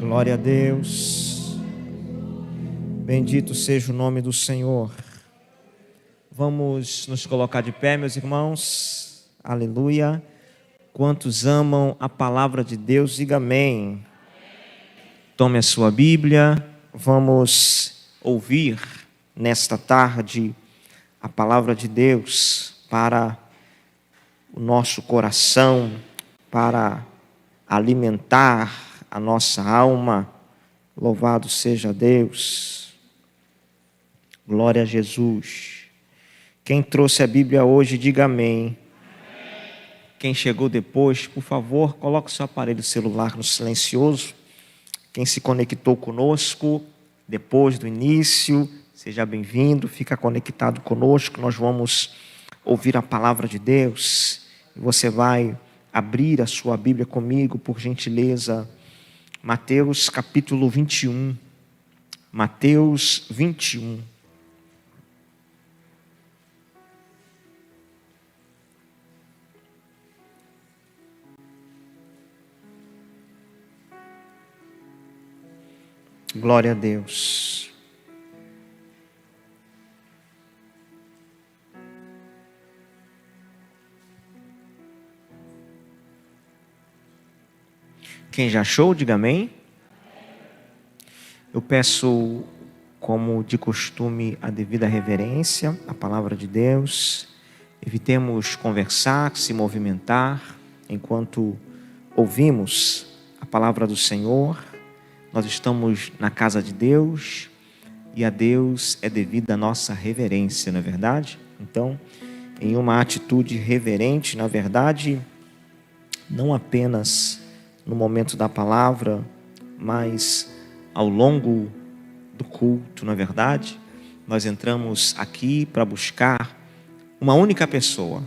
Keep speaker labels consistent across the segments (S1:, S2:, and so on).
S1: Glória a Deus. Bendito seja o nome do Senhor. Vamos nos colocar de pé, meus irmãos. Aleluia. Quantos amam a palavra de Deus, diga amém. Tome a sua Bíblia. Vamos ouvir nesta tarde a palavra de Deus para o nosso coração, para alimentar a nossa alma. Louvado seja Deus. Glória a Jesus. Quem trouxe a Bíblia hoje, diga amém. Quem chegou depois, por favor, coloque seu aparelho celular no silencioso. Quem se conectou conosco depois do início, seja bem-vindo, fica conectado conosco. Nós vamos ouvir a palavra de Deus. E você vai abrir a sua Bíblia comigo, por gentileza. Mateus capítulo 21. Mateus 21. Glória a Deus. Quem já achou, diga amém. Eu peço, como de costume, a devida reverência à palavra de Deus. Evitemos conversar, se movimentar, enquanto ouvimos a palavra do Senhor. Nós estamos na casa de Deus e a Deus é devida a nossa reverência, não é verdade? Então, em uma atitude reverente, na verdade, não apenas no momento da palavra, mas ao longo do culto, não é verdade? Nós entramos aqui para buscar uma única pessoa.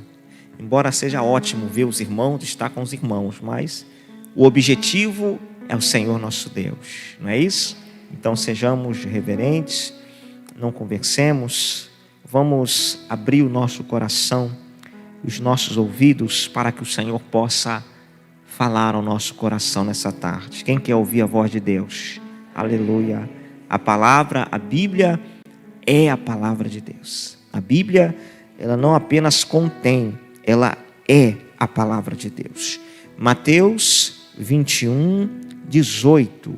S1: Embora seja ótimo ver os irmãos, estar com os irmãos, mas o objetivo é o Senhor nosso Deus, não é isso? Então sejamos reverentes, não conversemos, vamos abrir o nosso coração, os nossos ouvidos, para que o Senhor possa falar ao nosso coração nessa tarde. Quem quer ouvir a voz de Deus? Aleluia. A palavra, a Bíblia é a palavra de Deus. A Bíblia, ela não apenas contém, ela é a palavra de Deus. Mateus 21, 18.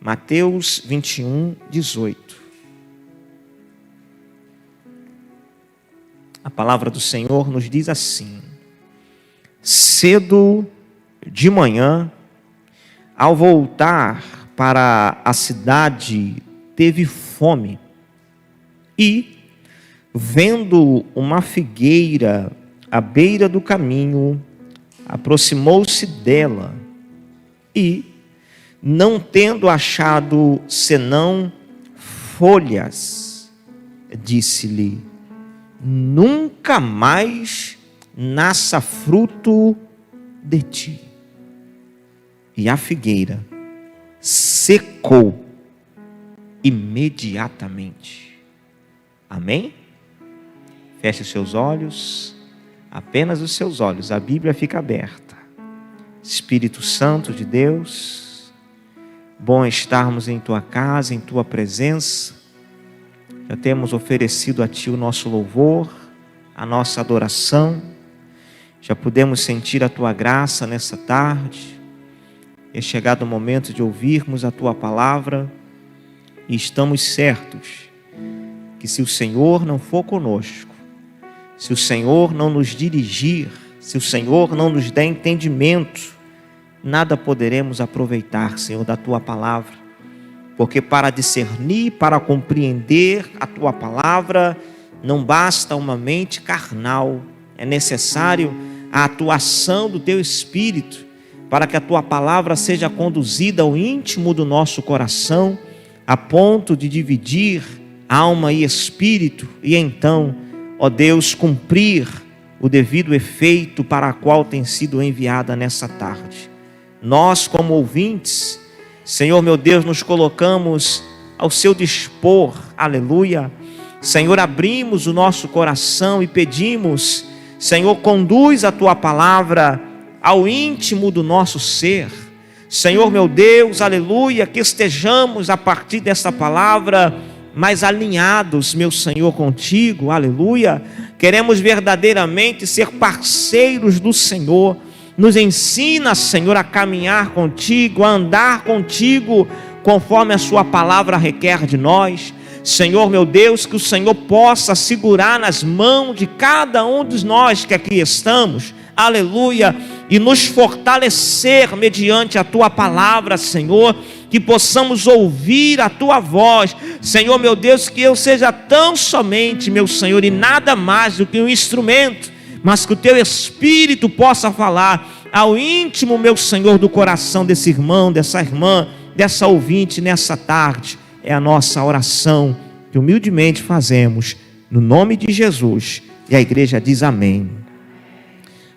S1: Mateus 21, 18. A palavra do Senhor nos diz assim: cedo de manhã, ao voltar para a cidade, teve fome e, vendo uma figueira à beira do caminho, aproximou-se dela e, não tendo achado senão folhas, disse-lhe: nunca mais nasça fruto de ti. E a figueira secou imediatamente. Amém? Feche os seus olhos, apenas os seus olhos, a Bíblia fica aberta. Espírito Santo de Deus, bom estarmos em tua casa, em tua presença. Já temos oferecido a ti o nosso louvor, a nossa adoração. Já podemos sentir a tua graça nessa tarde. É chegado o momento de ouvirmos a tua palavra e estamos certos que se o Senhor não for conosco, se o Senhor não nos dirigir, se o Senhor não nos der entendimento, nada poderemos aproveitar, Senhor, da tua palavra. Porque para discernir, para compreender a tua palavra, não basta uma mente carnal, é necessário a atuação do teu Espírito, para que a tua palavra seja conduzida ao íntimo do nosso coração, a ponto de dividir alma e espírito, e então, ó Deus, cumprir o devido efeito para a qual tem sido enviada nessa tarde. Nós, como ouvintes, Senhor meu Deus, nos colocamos ao seu dispor, aleluia. Senhor, abrimos o nosso coração e pedimos: Senhor, conduz a tua palavra ao íntimo do nosso ser. Senhor meu Deus, aleluia, que estejamos a partir desta palavra mais alinhados, meu Senhor, contigo, aleluia. Queremos verdadeiramente ser parceiros do Senhor. Nos ensina, Senhor, a caminhar contigo, a andar contigo, conforme a sua palavra requer de nós. Senhor meu Deus, que o Senhor possa segurar nas mãos de cada um de nós que aqui estamos, aleluia, e nos fortalecer mediante a tua palavra, Senhor, que possamos ouvir a tua voz, Senhor meu Deus, que eu seja tão somente, meu Senhor, e nada mais do que um instrumento, mas que o teu Espírito possa falar ao íntimo, meu Senhor, do coração desse irmão, dessa irmã, dessa ouvinte nessa tarde. É a nossa oração que humildemente fazemos no nome de Jesus, e a igreja diz amém.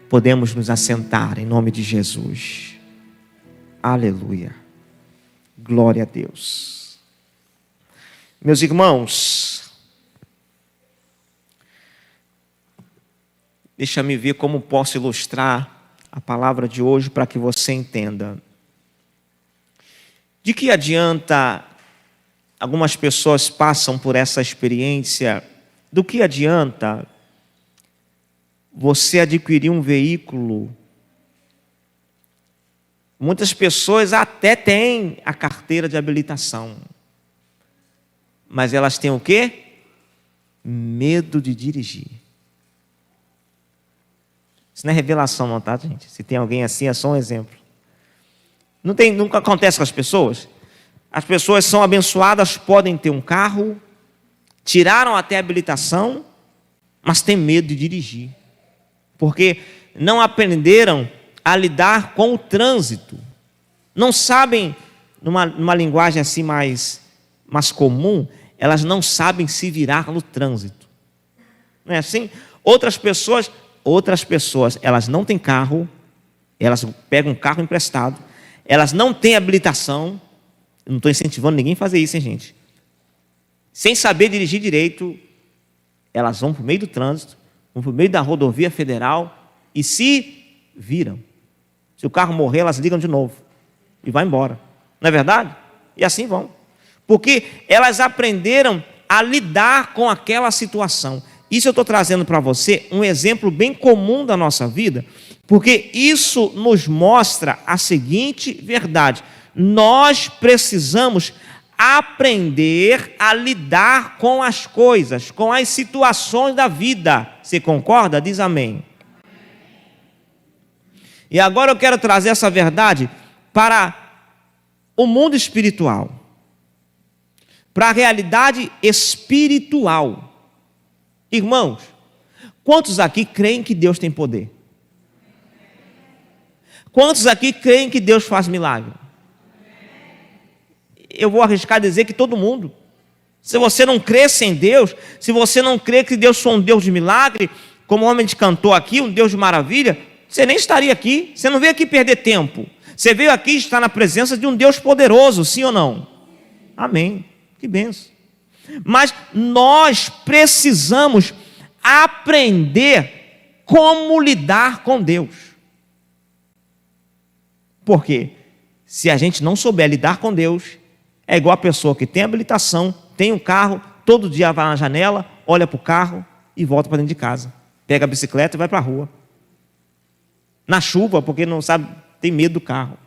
S1: Podemos nos assentar em nome de Jesus. Aleluia. Glória a Deus. Meus irmãos, deixa-me ver como posso ilustrar a palavra de hoje para que você entenda. De que adianta, algumas pessoas passam por essa experiência, do que adianta você adquirir um veículo? Muitas pessoas até têm a carteira de habilitação, mas elas têm o quê? Medo de dirigir. Isso não é revelação não, tá, gente? Se tem alguém assim, é só um exemplo. Nunca acontece com as pessoas. As pessoas são abençoadas, podem ter um carro, tiraram até a habilitação, mas têm medo de dirigir, porque não aprenderam a lidar com o trânsito. Não sabem, numa linguagem assim mais comum, elas não sabem se virar no trânsito. Não é assim? Outras pessoas, elas não têm carro, elas pegam um carro emprestado, elas não têm habilitação. Eu não estou incentivando ninguém a fazer isso, hein, gente? Sem saber dirigir direito, elas vão para o meio do trânsito, vão para o meio da rodovia federal e se viram. Se o carro morrer, elas ligam de novo e vai embora. Não é verdade? E assim vão. Porque elas aprenderam a lidar com aquela situação. Isso eu estou trazendo para você um exemplo bem comum da nossa vida, porque isso nos mostra a seguinte verdade: nós precisamos aprender a lidar com as coisas, com as situações da vida. Você concorda? Diz amém. E agora eu quero trazer essa verdade para o mundo espiritual, para a realidade espiritual. Irmãos, quantos aqui creem que Deus tem poder? Quantos aqui creem que Deus faz milagre? Eu vou arriscar dizer que todo mundo. Se você não cresce em Deus, se você não crê que Deus foi um Deus de milagre, como o homem cantou aqui, um Deus de maravilha, você nem estaria aqui. Você não veio aqui perder tempo. Você veio aqui estar na presença de um Deus poderoso, sim ou não? Amém. Que benção. Mas nós precisamos aprender como lidar com Deus. Por quê? Se a gente não souber lidar com Deus, é igual a pessoa que tem habilitação, tem um carro, todo dia vai na janela, olha para o carro e volta para dentro de casa. Pega a bicicleta e vai para a rua. Na chuva, porque não sabe, tem medo do carro.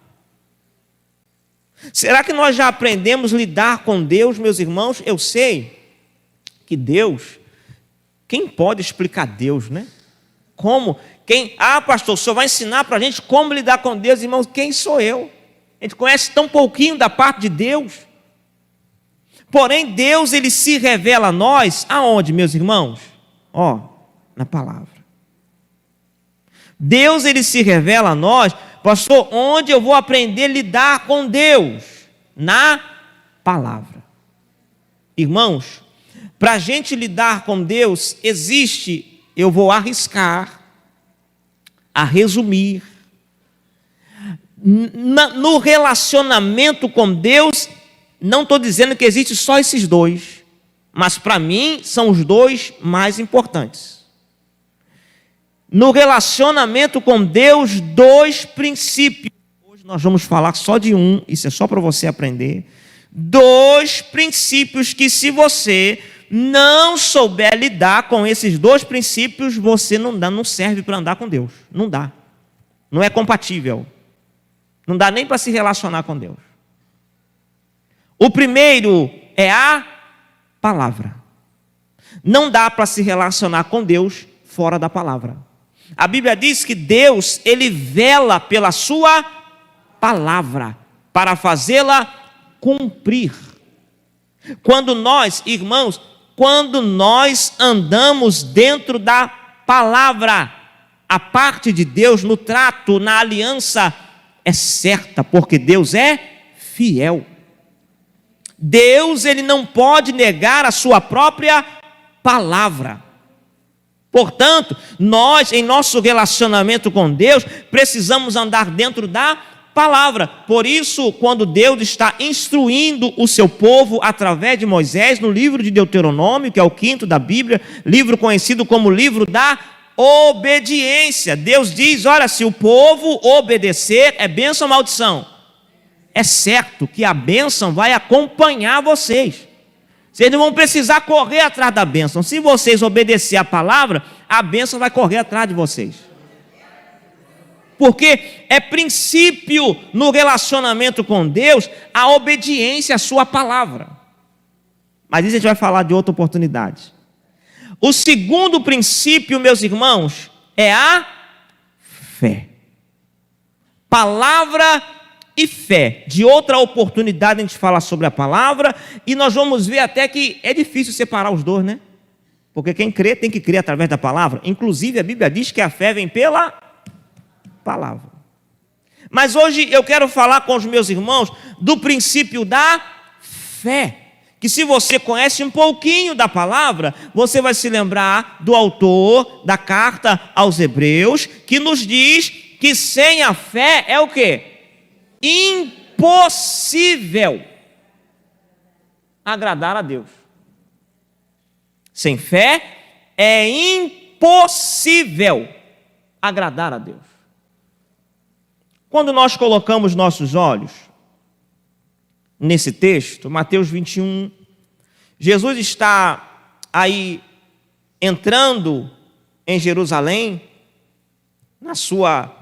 S1: Será que nós já aprendemos a lidar com Deus, meus irmãos? Eu sei que Deus, quem pode explicar Deus, né? Como? Pastor, o senhor vai ensinar para a gente como lidar com Deus, irmãos? Quem sou eu? A gente conhece tão pouquinho da parte de Deus. Porém, Deus, ele se revela a nós, aonde, meus irmãos? Na palavra. Deus, ele se revela a nós, pastor, onde eu vou aprender a lidar com Deus? Na palavra. Irmãos, para a gente lidar com Deus, existe, eu vou arriscar, a resumir, no relacionamento com Deus, não estou dizendo que existe só esses dois, mas para mim são os dois mais importantes. No relacionamento com Deus, dois princípios. Hoje nós vamos falar só de um, isso é só para você aprender. 2 princípios que, se você não souber lidar com esses 2 princípios, você não serve para andar com Deus. Não dá. Não é compatível. Não dá nem para se relacionar com Deus. O primeiro é a palavra. Não dá para se relacionar com Deus fora da palavra. A Bíblia diz que Deus, Ele vela pela sua palavra para fazê-la cumprir. Quando nós, irmãos, quando nós andamos dentro da palavra, a parte de Deus no trato, na aliança, é certa, porque Deus é fiel. Deus, Ele não pode negar a sua própria palavra. Portanto, nós, em nosso relacionamento com Deus, precisamos andar dentro da palavra. Por isso, quando Deus está instruindo o seu povo através de Moisés, no livro de Deuteronômio, que é o 5º da Bíblia, livro conhecido como livro da obediência, Deus diz: olha, se o povo obedecer, é bênção ou maldição? É certo que a bênção vai acompanhar vocês. Vocês não vão precisar correr atrás da bênção. Se vocês obedecer a palavra, a bênção vai correr atrás de vocês. Porque é princípio no relacionamento com Deus a obediência à sua palavra. Mas isso a gente vai falar de outra oportunidade. O segundo princípio, meus irmãos, é a fé. Palavra e fé. De outra oportunidade a gente fala sobre a palavra, e nós vamos ver até que é difícil separar os 2, né? Porque quem crê tem que crer através da palavra. Inclusive a Bíblia diz que a fé vem pela palavra. Mas hoje eu quero falar com os meus irmãos do princípio da fé, que se você conhece um pouquinho da palavra, você vai se lembrar do autor da carta aos Hebreus, que nos diz que sem a fé é o quê? Impossível agradar a Deus. Sem fé é impossível agradar a Deus. Quando nós colocamos nossos olhos nesse texto, Mateus 21, Jesus está aí entrando em Jerusalém, na sua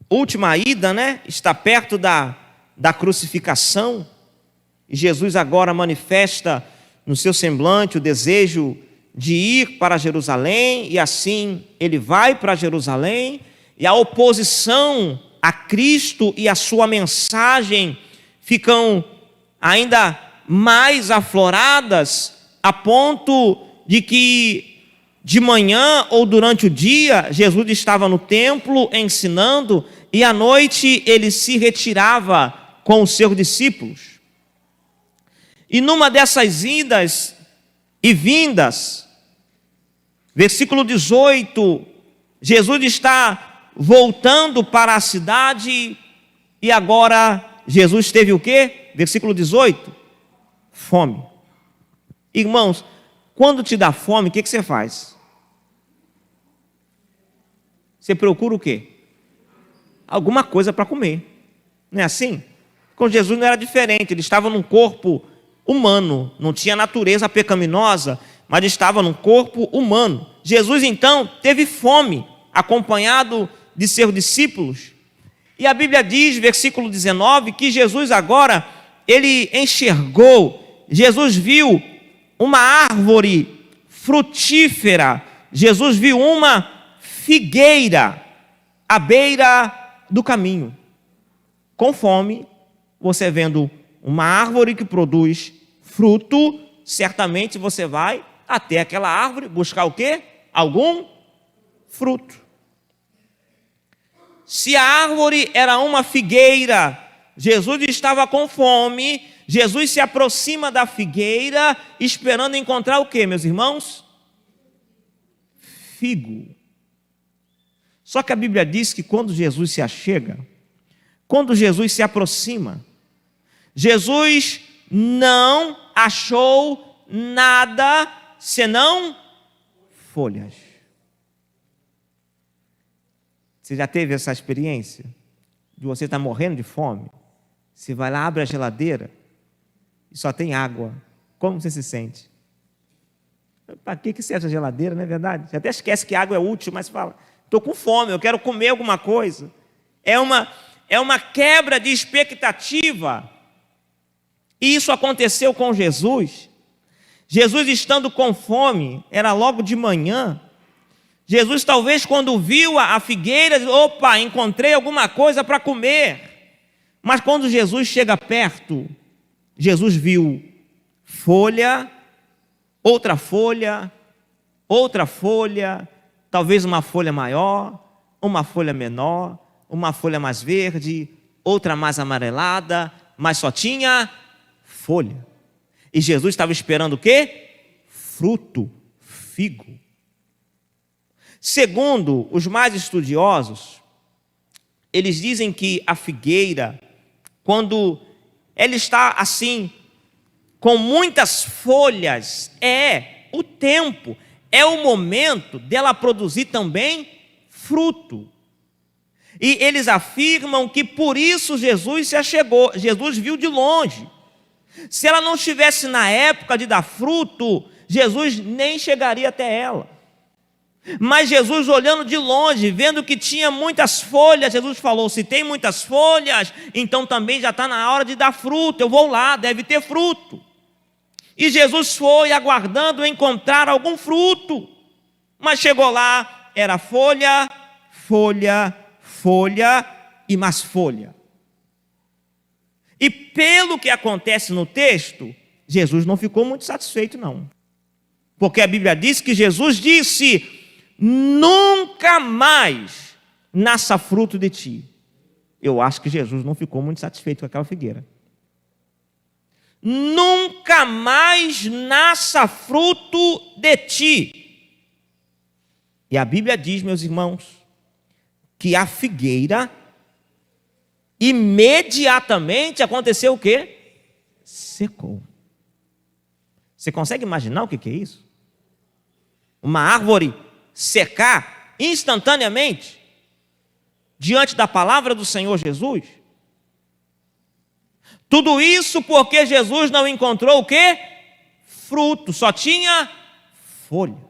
S1: última ida, né? Está perto da crucificação, e Jesus agora manifesta no seu semblante o desejo de ir para Jerusalém, e assim ele vai para Jerusalém, e a oposição a Cristo e a sua mensagem ficam ainda mais afloradas, a ponto de que de manhã ou durante o dia Jesus estava no templo ensinando, e à noite ele se retirava com os seus discípulos. E numa dessas idas e vindas, versículo 18, Jesus está voltando para a cidade, e agora Jesus teve o quê? Versículo 18, fome. Irmãos, quando te dá fome, o que você faz? Você procura o quê? Alguma coisa para comer. Não é assim? Com Jesus não era diferente, ele estava num corpo humano, não tinha natureza pecaminosa, mas estava num corpo humano. Jesus então teve fome, acompanhado de seus discípulos. E a Bíblia diz, versículo 19, que Jesus agora, ele enxergou, Jesus viu uma árvore frutífera, Jesus viu uma figueira à beira do caminho. Com fome, você vendo uma árvore que produz fruto, certamente você vai até aquela árvore buscar o quê? Algum fruto. Se a árvore era uma figueira, Jesus estava com fome, Jesus se aproxima da figueira, esperando encontrar o quê, meus irmãos? Figo. Só que a Bíblia diz que quando Jesus se achega, quando Jesus se aproxima, Jesus não achou nada senão folhas. Você já teve essa experiência? de você estar morrendo de fome, você vai lá, abre a geladeira e só tem água. Como você se sente? Para que serve a geladeira, não é verdade? Você até esquece que a água é útil, mas fala, estou com fome, eu quero comer alguma coisa. É uma quebra de expectativa. E isso aconteceu com Jesus. Jesus estando com fome, era logo de manhã. Jesus talvez quando viu a figueira, opa, encontrei alguma coisa para comer. Mas quando Jesus chega perto, Jesus viu folha, outra folha, talvez uma folha maior, uma folha menor, uma folha mais verde, outra mais amarelada, mas só tinha folha. E Jesus estava esperando o quê? Fruto, figo. Segundo os mais estudiosos, eles dizem que a figueira, quando ela está assim, com muitas folhas, é o tempo, é o momento dela produzir também fruto. E eles afirmam que por isso Jesus se achegou, Jesus viu de longe. Se ela não estivesse na época de dar fruto, Jesus nem chegaria até ela. Mas Jesus, olhando de longe, vendo que tinha muitas folhas, Jesus falou, se tem muitas folhas, então também já está na hora de dar fruto, eu vou lá, deve ter fruto. E Jesus foi aguardando encontrar algum fruto, mas chegou lá, era folha, folha, folha e mais folha. E pelo que acontece no texto, Jesus não ficou muito satisfeito não. Porque a Bíblia diz que Jesus disse, nunca mais nasça fruto de ti. Eu acho que Jesus não ficou muito satisfeito com aquela figueira. Nunca mais nasça fruto de ti. E a Bíblia diz, meus irmãos, que a figueira, imediatamente aconteceu o quê? Secou. Você consegue imaginar o que é isso? Uma árvore secar instantaneamente diante da palavra do Senhor Jesus? Tudo isso porque Jesus não encontrou o quê? Fruto, só tinha folha.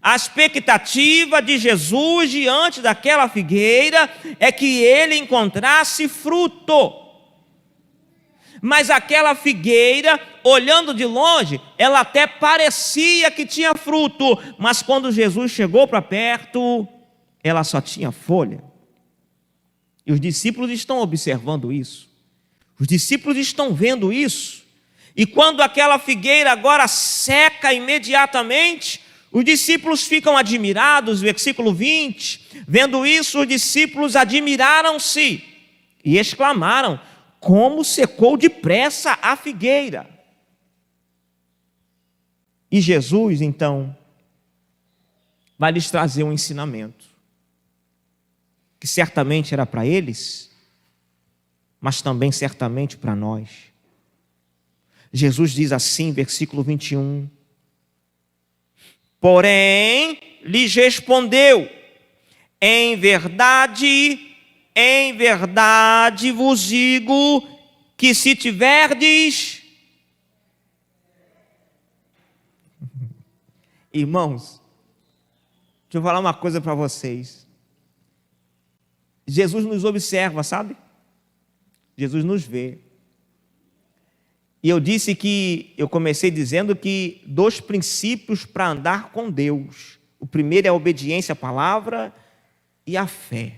S1: A expectativa de Jesus diante daquela figueira é que ele encontrasse fruto. Mas aquela figueira, olhando de longe, ela até parecia que tinha fruto, mas quando Jesus chegou para perto, ela só tinha folha. E os discípulos estão observando isso. Os discípulos estão vendo isso. E quando aquela figueira agora seca imediatamente, os discípulos ficam admirados, versículo 20. Vendo isso, os discípulos admiraram-se e exclamaram, como secou depressa a figueira. E Jesus, então, vai lhes trazer um ensinamento, que certamente era para eles, mas também certamente para nós. Jesus diz assim, versículo 21, porém, lhes respondeu, em verdade vos digo, que se tiverdes... Irmãos, deixa eu falar uma coisa para vocês. Jesus nos observa, sabe? Jesus nos vê. E eu comecei dizendo que 2 princípios para andar com Deus. O primeiro é a obediência à palavra e a fé.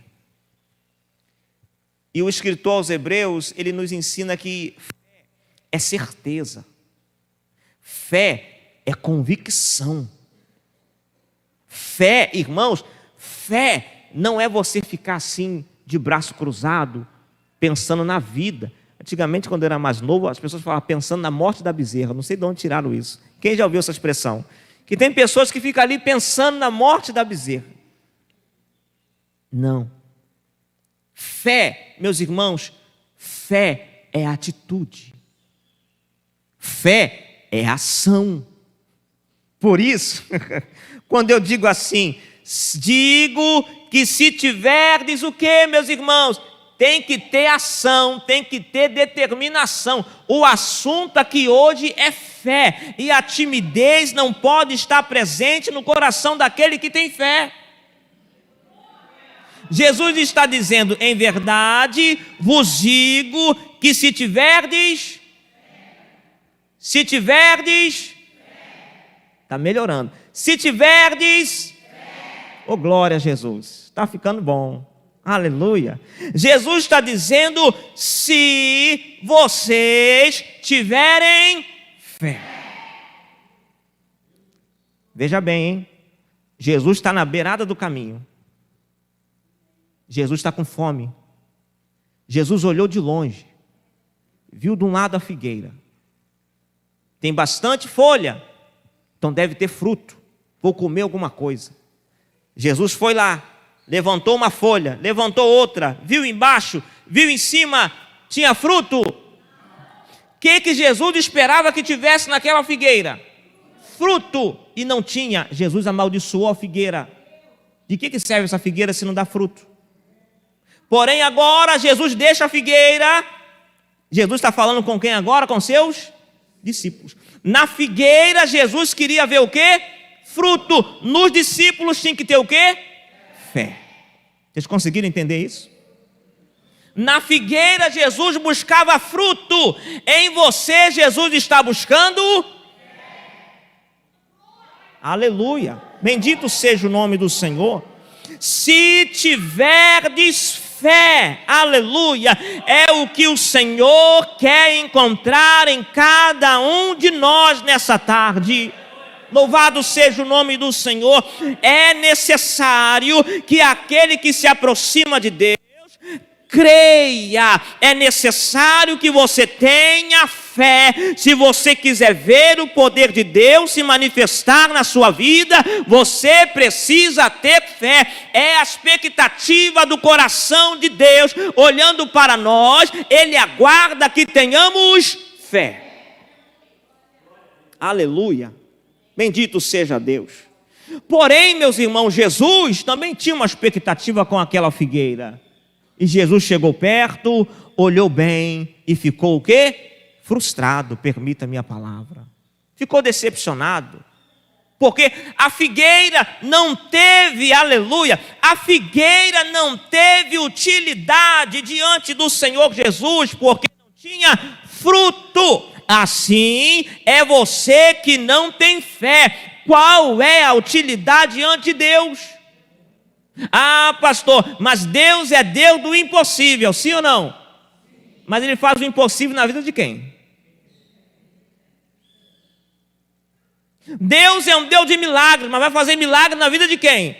S1: E o escritor aos Hebreus, ele nos ensina que fé é certeza. Fé é convicção. Fé, irmãos, fé não é você ficar assim, de braço cruzado, pensando na vida. Antigamente, quando eu era mais novo, as pessoas falavam pensando na morte da bezerra. Não sei de onde tiraram isso. Quem já ouviu essa expressão? Que tem pessoas que ficam ali pensando na morte da bezerra. Não. Fé, meus irmãos, fé é atitude. Fé é ação. Por isso, quando eu digo assim, Digo que se tiverdes o quê, meus irmãos? Tem que ter ação, tem que ter determinação. O assunto aqui hoje é fé. E a timidez não pode estar presente no coração daquele que tem fé. Jesus está dizendo, em verdade, vos digo que se tiverdes, está melhorando. Se tiverdes, oh glória a Jesus, está ficando bom. Aleluia. Jesus está dizendo, se vocês tiverem fé. Veja bem, hein? Jesus está na beirada do caminho. Jesus está com fome. Jesus olhou de longe, viu de um lado a figueira. Tem bastante folha, então deve ter fruto. Vou comer alguma coisa. Jesus foi lá, levantou uma folha, levantou outra, viu embaixo, viu em cima, tinha fruto. O que Jesus esperava que tivesse naquela figueira? Fruto. E não tinha. Jesus amaldiçoou a figueira. De que serve essa figueira se não dá fruto? Porém agora Jesus deixa a figueira. Jesus está falando com quem agora? Com seus discípulos. Na figueira Jesus queria ver o quê? Fruto. Nos discípulos tinha que ter o quê? Fé. Vocês conseguiram entender isso? Na figueira Jesus buscava fruto. Em você Jesus está buscando aleluia. Bendito seja o nome do Senhor. Se tiverdes fé, aleluia, é o que o Senhor quer encontrar em cada um de nós nessa tarde. Louvado seja o nome do Senhor. É necessário que aquele que se aproxima de Deus creia. É necessário que você tenha fé. Se você quiser ver o poder de Deus se manifestar na sua vida, você precisa ter fé. É a expectativa do coração de Deus olhando para nós. Ele aguarda que tenhamos fé. Aleluia. Bendito seja Deus. Porém, meus irmãos, Jesus também tinha uma expectativa com aquela figueira. E Jesus chegou perto, olhou bem e ficou o quê? Frustrado, permita-me a palavra. Ficou decepcionado. Porque a figueira não teve, aleluia, a figueira não teve utilidade diante do Senhor Jesus, porque não tinha fruto. Assim é você que não tem fé. Qual é a utilidade diante de Deus? Ah, pastor, mas Deus é Deus do impossível, sim ou não? Mas Ele faz o impossível na vida de quem? Deus é um Deus de milagres, mas vai fazer milagre na vida de quem?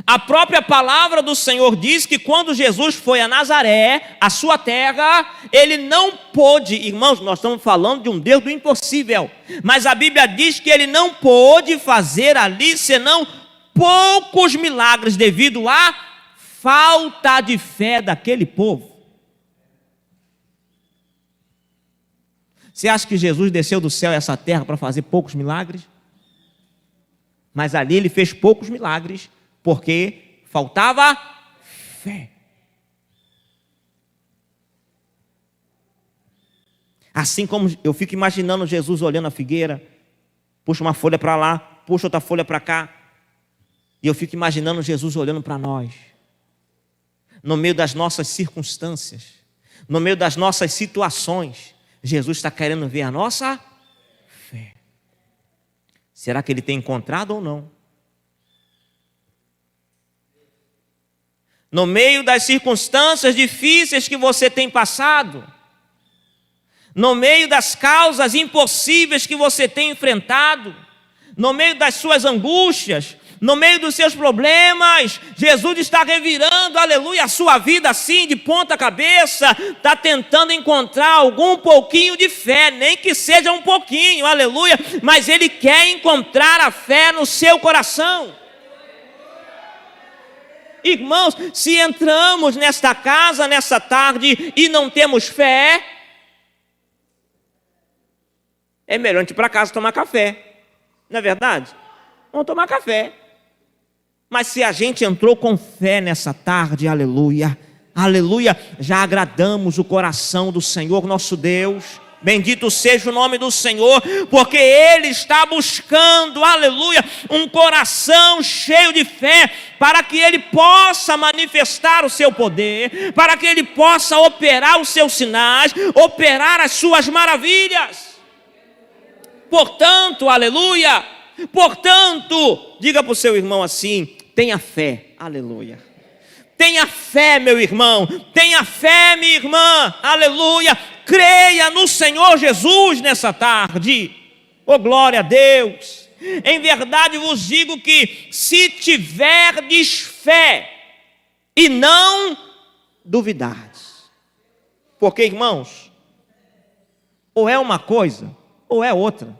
S1: A própria palavra do Senhor diz que quando Jesus foi a Nazaré, a sua terra, Ele não pôde, irmãos, nós estamos falando de um Deus do impossível, mas a Bíblia diz que Ele não pôde fazer ali senão poucos milagres devido à falta de fé daquele povo. Você acha que Jesus desceu do céu a essa terra para fazer poucos milagres? Mas ali Ele fez poucos milagres porque faltava fé. Assim como eu fico imaginando Jesus olhando a figueira, puxa uma folha para lá, puxa outra folha para cá, e eu fico imaginando Jesus olhando para nós, no meio das nossas circunstâncias, no meio das nossas situações. Jesus está querendo ver a nossa fé. Será que Ele tem encontrado ou não? No meio das circunstâncias difíceis que você tem passado, no meio das causas impossíveis que você tem enfrentado, no meio das suas angústias, no meio dos seus problemas, Jesus está revirando, aleluia, a sua vida assim, de ponta cabeça, está tentando encontrar algum pouquinho de fé, nem que seja um pouquinho, aleluia, mas Ele quer encontrar a fé no seu coração. Irmãos, se entramos nesta casa, nessa tarde, e não temos fé, é melhor a gente ir para casa tomar café, não é verdade? Vamos tomar café. Mas se a gente entrou com fé nessa tarde, aleluia, aleluia, já agradamos o coração do Senhor nosso Deus. Bendito seja o nome do Senhor, porque Ele está buscando, aleluia, um coração cheio de fé, para que Ele possa manifestar o seu poder, para que Ele possa operar os seus sinais, operar as suas maravilhas. Portanto, aleluia, portanto, diga para o seu irmão assim: tenha fé, aleluia. Tenha fé, meu irmão, tenha fé, minha irmã, aleluia. Creia no Senhor Jesus nessa tarde. Oh, glória a Deus. Em verdade vos digo que se tiverdes fé e não duvidardes. Porque, irmãos, ou é uma coisa ou é outra.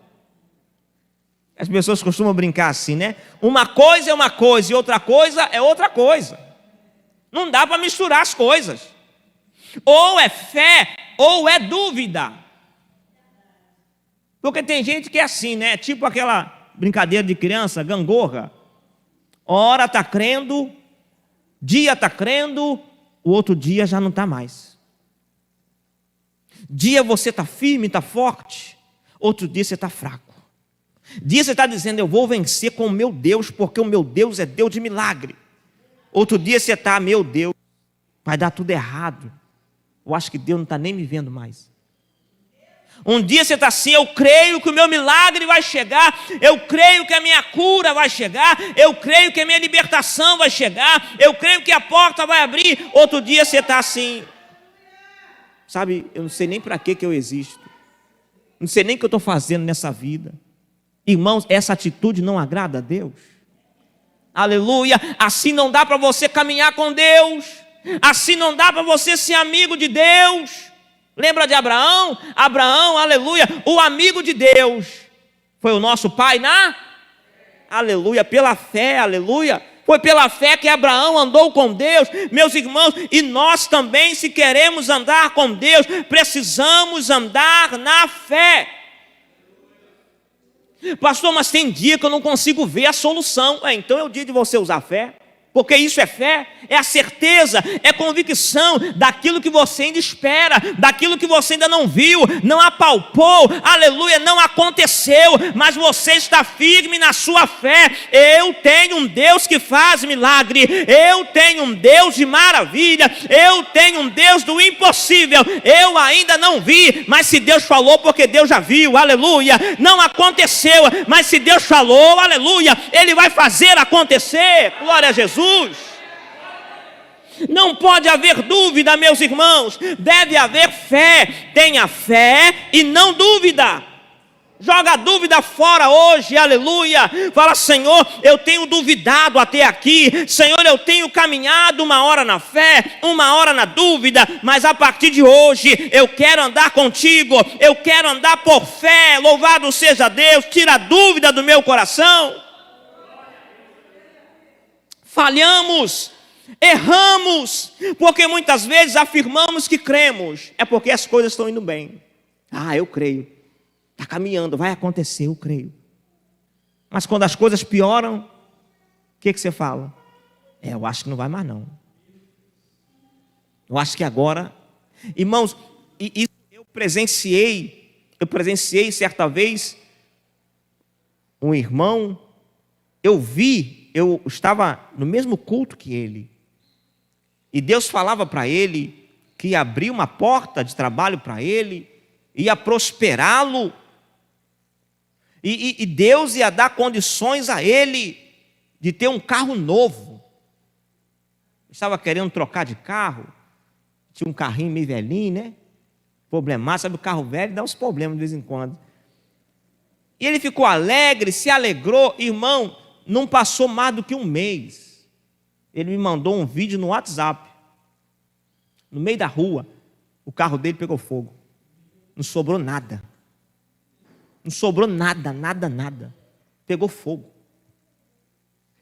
S1: As pessoas costumam brincar assim, né? Uma coisa é uma coisa e outra coisa é outra coisa. Não dá para misturar as coisas. Ou é fé, ou é dúvida. Porque tem gente que é assim, né? Tipo aquela brincadeira de criança, gangorra. Ora está crendo, dia está crendo, o outro dia já não está mais. Dia você está firme, está forte, outro dia você está fraco. Dia você está dizendo: eu vou vencer com o meu Deus, porque o meu Deus é Deus de milagre. Outro dia você está: meu Deus, vai dar tudo errado. Eu acho que Deus não está nem me vendo mais. Um dia você está assim: eu creio que o meu milagre vai chegar, eu creio que a minha cura vai chegar, eu creio que a minha libertação vai chegar, eu creio que a porta vai abrir. Outro dia você está assim: sabe, eu não sei nem para que eu existo, não sei nem o que eu estou fazendo nessa vida. Irmãos, essa atitude não agrada a Deus. Aleluia, assim não dá para você caminhar com Deus, assim não dá para você ser amigo de Deus. Lembra de Abraão? Abraão, aleluia, o amigo de Deus, foi o nosso pai aleluia, pela fé, aleluia. Foi pela fé que Abraão andou com Deus, meus irmãos, e nós também, se queremos andar com Deus, precisamos andar na fé. Pastor, mas tem dia que eu não consigo ver a solução. Então é o dia de você usar fé, porque isso é fé, é a certeza, é convicção daquilo que você ainda espera, daquilo que você ainda não viu, não apalpou, aleluia, não aconteceu, mas você está firme na sua fé. Eu tenho um Deus que faz milagre, eu tenho um Deus de maravilha, eu tenho um Deus do impossível. Eu ainda não vi, mas se Deus falou, porque Deus já viu, aleluia. Não aconteceu, mas se Deus falou, aleluia, Ele vai fazer acontecer. Glória a Jesus. Não pode haver dúvida, meus irmãos, deve haver fé. Tenha fé e não dúvida. Joga a dúvida fora hoje, aleluia. Fala: Senhor, eu tenho duvidado até aqui, Senhor, eu tenho caminhado uma hora na fé, uma hora na dúvida, mas a partir de hoje eu quero andar contigo, eu quero andar por fé. Louvado seja Deus. Tira a dúvida do meu coração. Falhamos, erramos, porque muitas vezes afirmamos que cremos, é porque as coisas estão indo bem. Eu creio, está caminhando, vai acontecer, eu creio. Mas quando as coisas pioram, o que você fala? Eu acho que não vai mais não. Eu acho que agora, irmãos, isso eu presenciei certa vez um irmão, eu estava no mesmo culto que ele, e Deus falava para ele que ia abrir uma porta de trabalho para ele, ia prosperá-lo, e Deus ia dar condições a ele de ter um carro novo. Estava querendo trocar de carro, tinha um carrinho meio velhinho, né? Problemático, sabe, o carro velho dá uns problemas de vez em quando. E ele ficou alegre, se alegrou, irmão. Não passou mais do que um mês, ele me mandou um vídeo no WhatsApp, no meio da rua, o carro dele pegou fogo, não sobrou nada, nada, pegou fogo.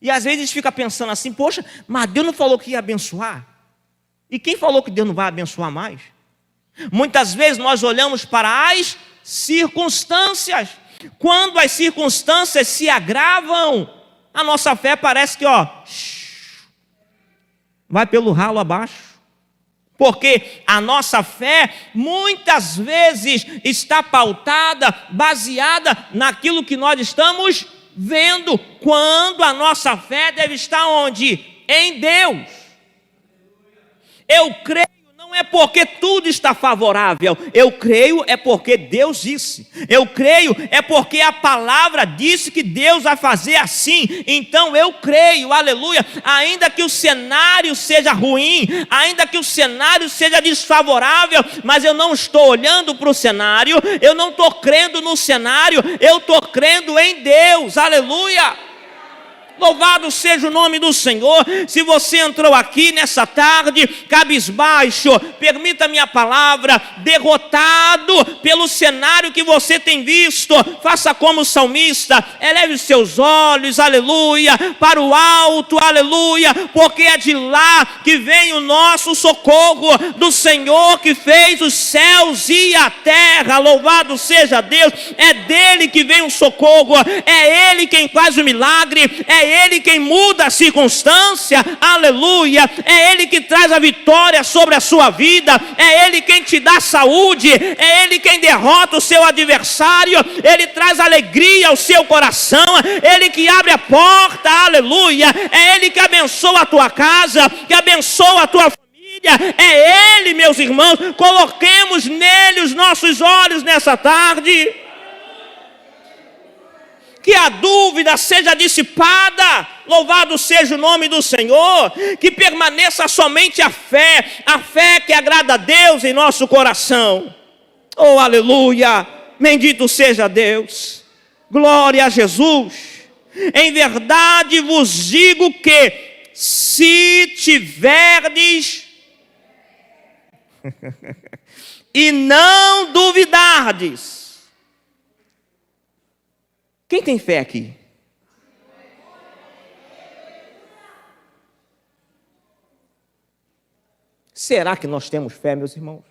S1: E às vezes a gente fica pensando assim: poxa, mas Deus não falou que ia abençoar? E quem falou que Deus não vai abençoar mais? Muitas vezes nós olhamos para as circunstâncias, quando as circunstâncias se agravam, a nossa fé parece que, vai pelo ralo abaixo. Porque a nossa fé, muitas vezes, está pautada, baseada naquilo que nós estamos vendo, quando a nossa fé deve estar onde? Em Deus. Eu creio não é porque tudo está favorável, eu creio é porque Deus disse, eu creio é porque a palavra disse que Deus vai fazer assim, então eu creio, aleluia, ainda que o cenário seja ruim, ainda que o cenário seja desfavorável, mas eu não estou olhando para o cenário, eu não estou crendo no cenário, eu estou crendo em Deus, aleluia. Louvado seja o nome do Senhor. Se você entrou aqui nessa tarde cabisbaixo, permita-me a palavra, derrotado pelo cenário que você tem visto, faça como o salmista, eleve os seus olhos, aleluia, para o alto, aleluia, porque é de lá que vem o nosso socorro, do Senhor que fez os céus e a terra. Louvado seja Deus, é dele que vem o socorro, é ele quem faz o milagre, é Ele quem muda a circunstância, aleluia, é Ele que traz a vitória sobre a sua vida, é Ele quem te dá saúde, é Ele quem derrota o seu adversário, Ele traz alegria ao seu coração, Ele que abre a porta, aleluia, é Ele que abençoa a tua casa, que abençoa a tua família, é Ele, meus irmãos, coloquemos nele os nossos olhos nessa tarde. Que a dúvida seja dissipada, louvado seja o nome do Senhor, que permaneça somente a fé que agrada a Deus em nosso coração. Oh, aleluia, bendito seja Deus, glória a Jesus. Em verdade vos digo que, se tiverdes e não duvidardes. Quem tem fé aqui? Será que nós temos fé, meus irmãos?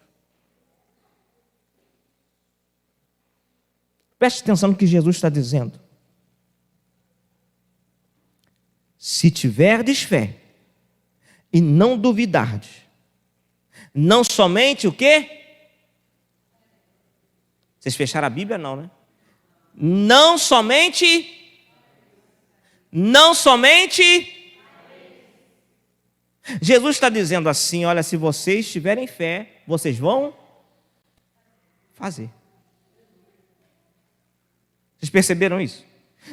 S1: Preste atenção no que Jesus está dizendo. Se tiverdes fé e não duvidardes, não somente o quê? Vocês fecharam a Bíblia? Não, né? Não somente. Jesus está dizendo assim, olha, se vocês tiverem fé, vocês vão fazer. Vocês perceberam isso?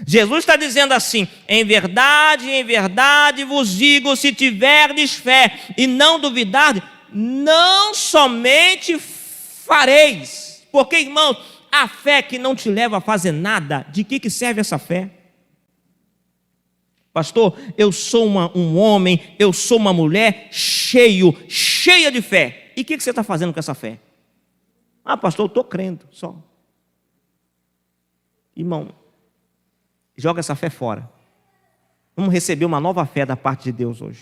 S1: Jesus está dizendo assim, em verdade vos digo, se tiverdes fé e não duvidardes, não somente fareis. Porque, irmãos, a fé que não te leva a fazer nada, de que serve essa fé? Pastor, eu sou um homem, eu sou uma mulher cheia de fé. E o que você está fazendo com essa fé? Ah, pastor, eu estou crendo só. Irmão, joga essa fé fora. Vamos receber uma nova fé da parte de Deus hoje.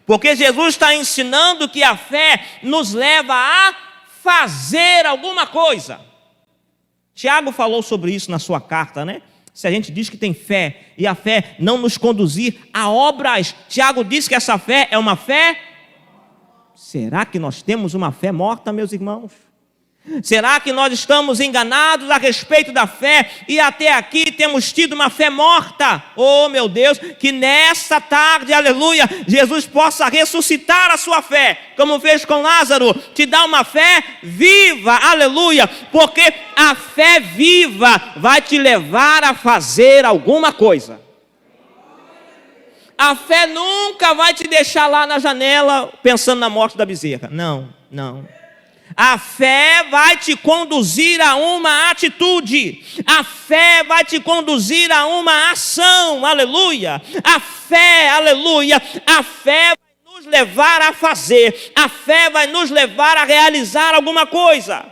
S1: Porque Jesus está ensinando que a fé nos leva a fazer alguma coisa. Tiago falou sobre isso na sua carta, né? Se a gente diz que tem fé e a fé não nos conduzir a obras, Tiago diz que essa fé é uma fé. Será que nós temos uma fé morta, meus irmãos? Será que nós estamos enganados a respeito da fé e até aqui temos tido uma fé morta? Oh, meu Deus, que nessa tarde, aleluia, Jesus possa ressuscitar a sua fé, como fez com Lázaro, te dá uma fé viva, aleluia, porque a fé viva vai te levar a fazer alguma coisa. A fé nunca vai te deixar lá na janela pensando na morte da bezerra. Não. A fé vai te conduzir a uma atitude. A fé vai te conduzir a uma ação. Aleluia. A fé, aleluia. A fé vai nos levar a fazer. A fé vai nos levar a realizar alguma coisa.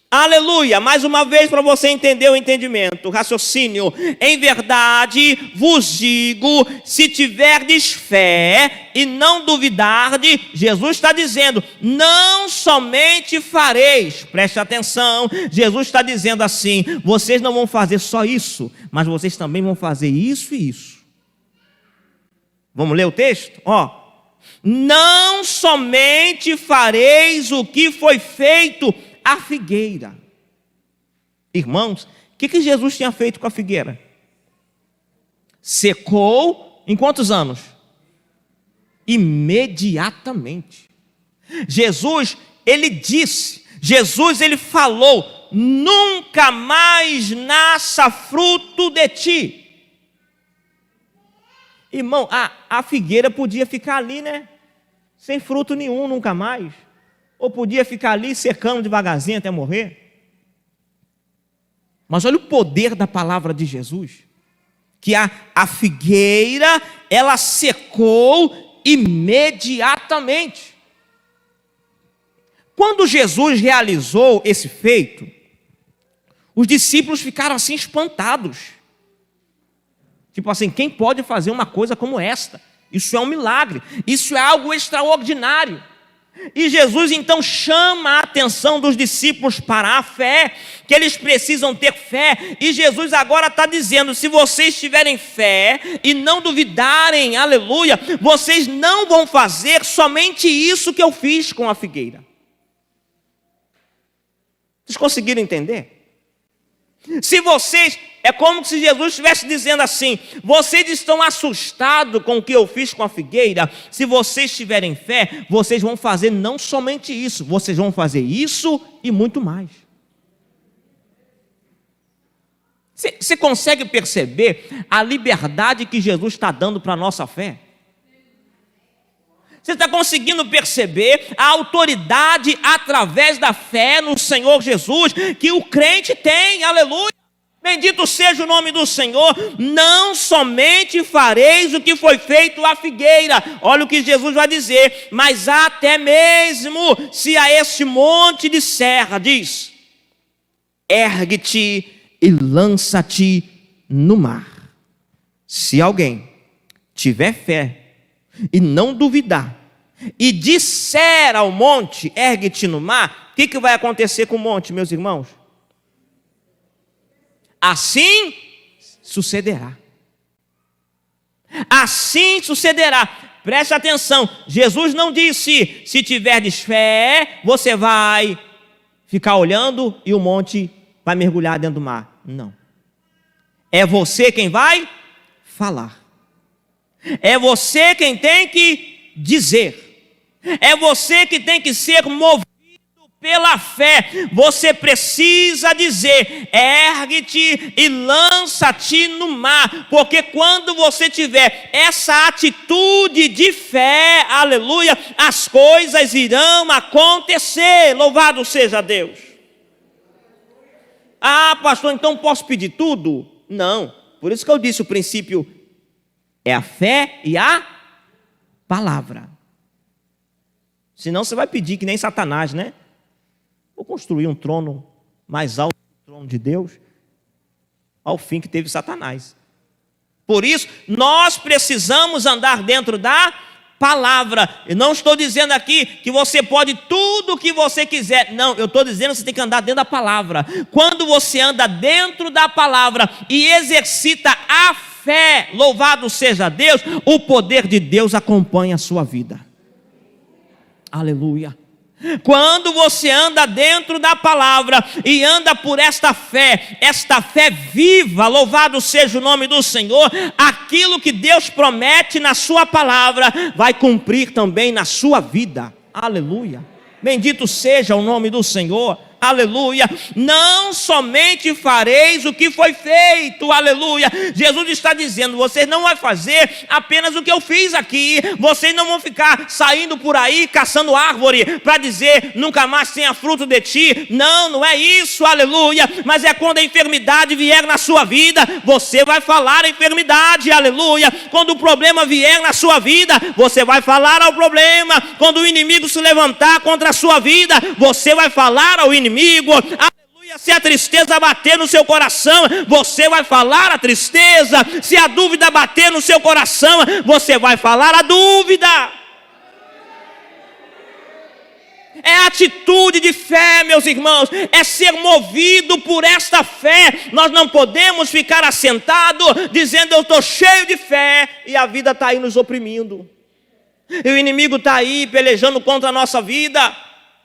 S1: Aleluia, mais uma vez para você entender o entendimento, o raciocínio. Em verdade vos digo, se tiverdes fé e não duvidardes, Jesus está dizendo, não somente fareis, preste atenção, Jesus está dizendo assim, vocês não vão fazer só isso, mas vocês também vão fazer isso e isso. Vamos ler o texto? Não somente fareis o que foi feito a figueira. Irmãos, o que Jesus tinha feito com a figueira? Secou em quantos anos? Imediatamente. Jesus, ele disse, ele falou, nunca mais nasça fruto de ti. Irmão, a figueira podia ficar ali, né? Sem fruto nenhum, nunca mais. Ou podia ficar ali secando devagarzinho até morrer. Mas olha o poder da palavra de Jesus. Que a figueira, ela secou imediatamente. Quando Jesus realizou esse feito, os discípulos ficaram assim espantados. Tipo assim, quem pode fazer uma coisa como esta? Isso é um milagre, isso é algo extraordinário. E Jesus então chama a atenção dos discípulos para a fé, que eles precisam ter fé. E Jesus agora está dizendo, se vocês tiverem fé e não duvidarem, aleluia, vocês não vão fazer somente isso que eu fiz com a figueira. Vocês conseguiram entender? Se vocês, é como se Jesus estivesse dizendo assim, vocês estão assustados com o que eu fiz com a figueira, se vocês tiverem fé, vocês vão fazer não somente isso, vocês vão fazer isso e muito mais. Você consegue perceber a liberdade que Jesus está dando para a nossa fé? Você está conseguindo perceber a autoridade através da fé no Senhor Jesus que o crente tem, aleluia. Bendito seja o nome do Senhor. Não somente fareis o que foi feito à figueira, olha o que Jesus vai dizer, mas até mesmo se a este monte de serra, diz, ergue-te e lança-te no mar. Se alguém tiver fé e não duvidar, e disser ao monte, ergue-te no mar, o que vai acontecer com o monte, meus irmãos? Assim sucederá. Assim sucederá. Preste atenção, Jesus não disse, se tiverdes fé, você vai ficar olhando e o monte vai mergulhar dentro do mar. Não. É você quem vai falar. É você quem tem que dizer. É você que tem que ser movido pela fé. Você precisa dizer, ergue-te e lança-te no mar, porque quando você tiver essa atitude de fé, aleluia, as coisas irão acontecer. Louvado seja Deus. Ah, pastor, então posso pedir tudo? Não, por isso que eu disse o princípio é a fé e a palavra. Senão você vai pedir que nem Satanás, né? Vou construir um trono mais alto que o trono de Deus, ao fim que teve Satanás. Por isso, nós precisamos andar dentro da palavra. Eu não estou dizendo aqui que você pode tudo o que você quiser. Não, eu estou dizendo que você tem que andar dentro da palavra. Quando você anda dentro da palavra e exercita a fé, louvado seja Deus, o poder de Deus acompanha a sua vida. Aleluia. Quando você anda dentro da palavra e anda por esta fé viva, louvado seja o nome do Senhor, aquilo que Deus promete na sua palavra vai cumprir também na sua vida. Aleluia. Bendito seja o nome do Senhor. Aleluia, não somente fareis o que foi feito, aleluia. Jesus está dizendo, vocês não vão fazer apenas o que eu fiz aqui, vocês não vão ficar saindo por aí caçando árvore para dizer nunca mais tenha fruto de ti. Não, não é isso, aleluia. Mas é quando a enfermidade vier na sua vida, você vai falar a enfermidade, aleluia. Quando o problema vier na sua vida, você vai falar ao problema. Quando o inimigo se levantar contra a sua vida, você vai falar ao inimigo. Se a tristeza bater no seu coração, você vai falar a tristeza. Se a dúvida bater no seu coração, você vai falar a dúvida. É atitude de fé, meus irmãos, é ser movido por esta fé. Nós não podemos ficar assentados dizendo eu estou cheio de fé e a vida está aí nos oprimindo. E o inimigo está aí pelejando contra a nossa vida.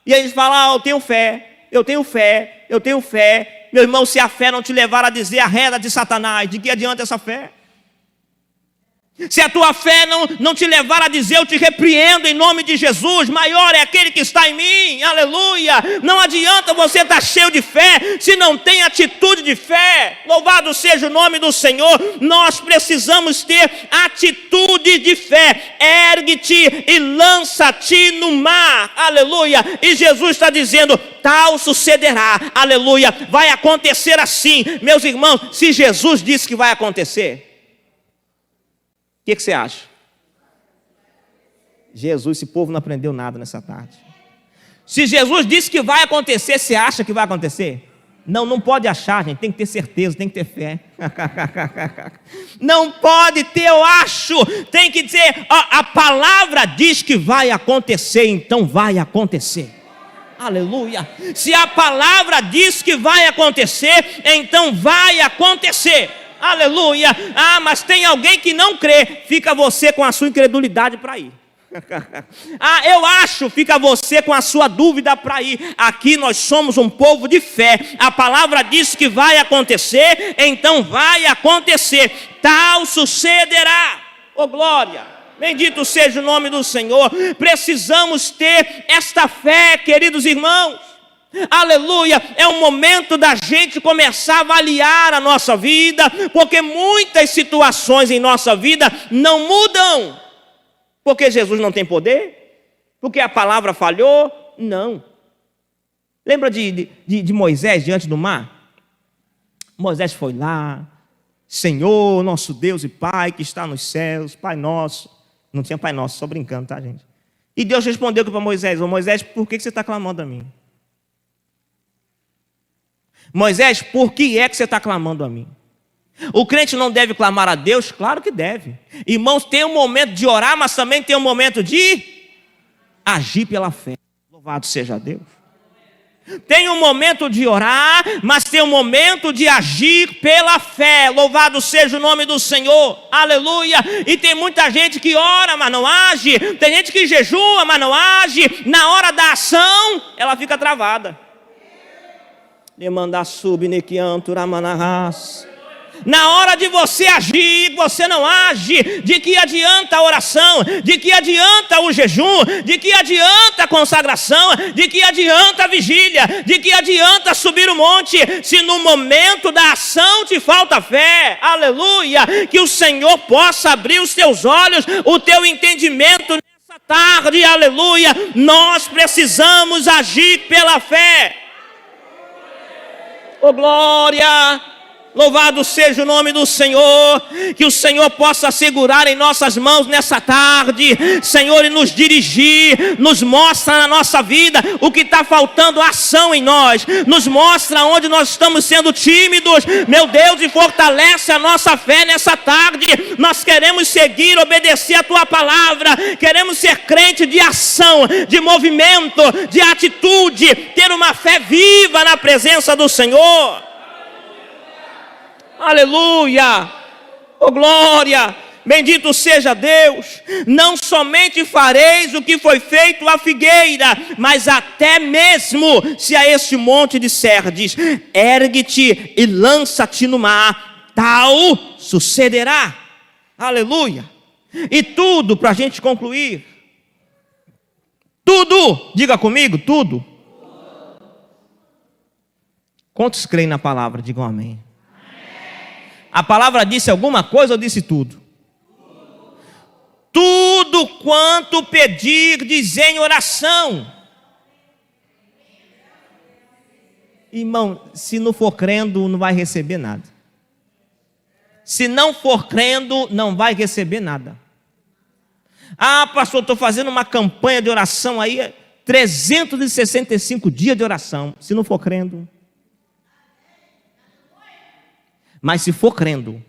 S1: E aí a gente fala, eu tenho fé, eu tenho fé, eu tenho fé. Meu irmão, se a fé não te levar a dizer a reda de Satanás, de que adianta essa fé? Se a tua fé não te levar a dizer, eu te repreendo em nome de Jesus, maior é aquele que está em mim, aleluia. Não adianta você estar cheio de fé, se não tem atitude de fé. Louvado seja o nome do Senhor. Nós precisamos ter atitude de fé. Ergue-te e lança-te no mar, aleluia. E Jesus está dizendo, tal sucederá, aleluia. Vai acontecer assim, meus irmãos. Se Jesus disse que vai acontecer, o que você acha? Jesus, esse povo não aprendeu nada nessa tarde. Se Jesus disse que vai acontecer, você acha que vai acontecer? Não pode achar, gente, tem que ter certeza, tem que ter fé. Não pode ter, eu acho. Tem que dizer, a palavra diz que vai acontecer, então vai acontecer. Aleluia. Se a palavra diz que vai acontecer, então vai acontecer. Aleluia. Mas tem alguém que não crê. Fica você com a sua incredulidade para ir. Eu acho. Fica você com a sua dúvida para ir. Aqui nós somos um povo de fé. A palavra diz que vai acontecer, então vai acontecer. Tal sucederá. Oh glória. Bendito seja o nome do Senhor. Precisamos ter esta fé, queridos irmãos. Aleluia, é o momento da gente começar a avaliar a nossa vida, porque muitas situações em nossa vida não mudam, porque Jesus não tem poder, porque a palavra falhou, não. Lembra de Moisés diante do mar? Moisés foi lá, Senhor, nosso Deus e Pai que está nos céus, Pai nosso, não tinha Pai nosso, só brincando, tá gente? E Deus respondeu para Moisés, Moisés, por que você está clamando a mim? Moisés, por que é que você está clamando a mim? O crente não deve clamar a Deus? Claro que deve. Irmãos, tem um momento de orar, mas também tem um momento de agir pela fé. Louvado seja Deus. Tem um momento de orar, mas tem um momento de agir pela fé. Louvado seja o nome do Senhor. Aleluia. E tem muita gente que ora, mas não age. Tem gente que jejua, mas não age. Na hora da ação, ela fica travada. Na hora de você agir, você não age. De que adianta a oração? De que adianta o jejum? De que adianta a consagração? De que adianta a vigília? De que adianta subir o monte? Se no momento da ação te falta fé. Aleluia. Que o Senhor possa abrir os teus olhos, o teu entendimento nessa tarde. Aleluia. Nós precisamos agir pela fé. Oh glória, louvado seja o nome do Senhor, que o Senhor possa segurar em nossas mãos nessa tarde, Senhor, e nos dirigir, nos mostra na nossa vida o que está faltando ação em nós, nos mostra onde nós estamos sendo tímidos, meu Deus, e fortalece a nossa fé nessa tarde. Nós queremos seguir, obedecer a Tua palavra, queremos ser crente de ação, de movimento, de atitude, ter uma fé viva na presença do Senhor. Aleluia, oh glória, bendito seja Deus. Não somente fareis o que foi feito à figueira, mas até mesmo se a este monte disserdes, ergue-te e lança-te no mar, tal sucederá. Aleluia. E tudo, para a gente concluir, tudo, diga comigo, tudo. Quantos creem na palavra? Digam amém. A palavra disse alguma coisa ou disse tudo? Tudo quanto pedirdes em oração. Irmão, se não for crendo, não vai receber nada. Se não for crendo, não vai receber nada. Pastor, estou fazendo uma campanha de oração aí, 365 dias de oração. Se não for crendo, Mas se for crendo,